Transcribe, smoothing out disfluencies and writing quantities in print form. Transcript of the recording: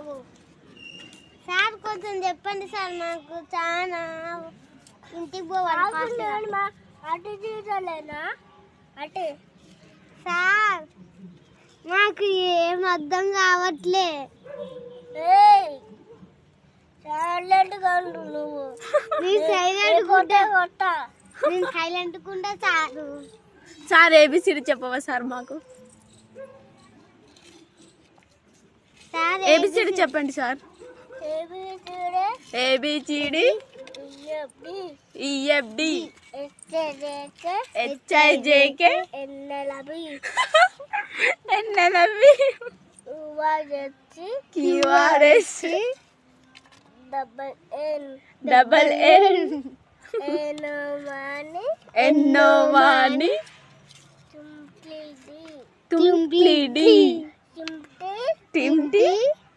బాబు sir కొంచెం చెప్పండి sir మాకు చాలా ఇంటికి పోవాలి అటు చూడలేనా అటు సార్ నాకు ఏం అర్థం కావట్లే సైలెంట్గా ఉండు నువ్వు నేను సైలెంట్ కుంటా చాలు సార్ ఏబిసిడి చెప్పవా సార్ మాకు ఏబిసిడి చెప్పండి sir ABCD EFD HIJK NLB QRS double N ఎన్నోవాని తుంప్లిడి టిమ్టి